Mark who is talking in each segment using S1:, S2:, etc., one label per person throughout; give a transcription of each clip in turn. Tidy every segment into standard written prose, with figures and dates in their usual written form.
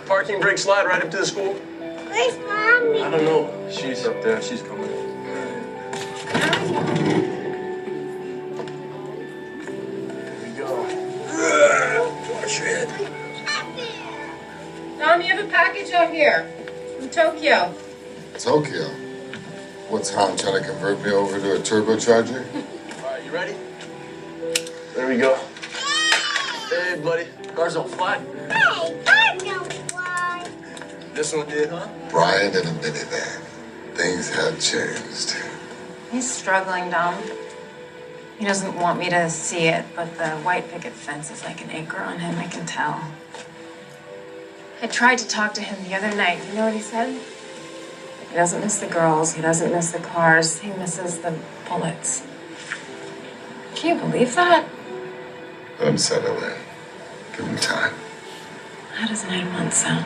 S1: parking brake slide right up to the school?
S2: Where's Mommy?
S1: I don't know. She's up there. She's coming. There we go. Watch your head.
S3: Tom, you have a package out here from Tokyo.
S4: Tokyo? What's Han trying to convert me over to a turbocharger?
S1: All right, you ready? There we go. Hey, buddy. Car's on flat.
S2: Hey, I don't fly.
S1: This one did, huh?
S4: Brian in a minivan. Things have changed.
S3: He's struggling, Dom. He doesn't want me to see it, but the white picket fence is like an anchor on him, I can tell. I tried to talk to him the other night. You know what he said? He doesn't miss the girls, he doesn't miss the cars, he misses the bullets. Can you believe that?
S4: Let him settle in. Give him time.
S3: How does 9 months sound?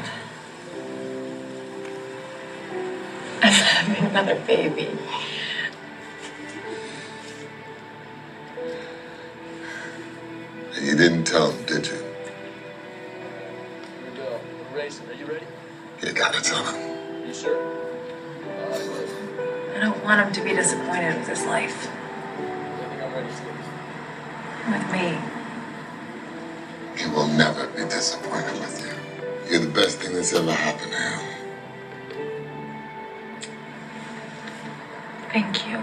S3: I'm having another baby.
S4: And you didn't tell him, did you?
S1: Here we go. We're racing. Are you ready?
S4: You gotta tell him.
S1: You sure?
S3: I don't want him to be disappointed with his life.
S1: I think I'm ready, Steve.
S3: With me.
S4: He will never be disappointed with you. You're the best thing that's ever happened to him.
S3: Thank you.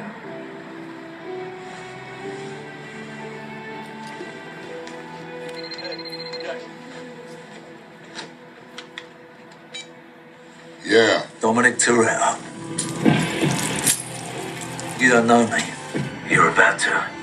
S1: Hey, Jack.
S4: Yeah.
S5: Dominic Toretto. You don't know me. You're about to.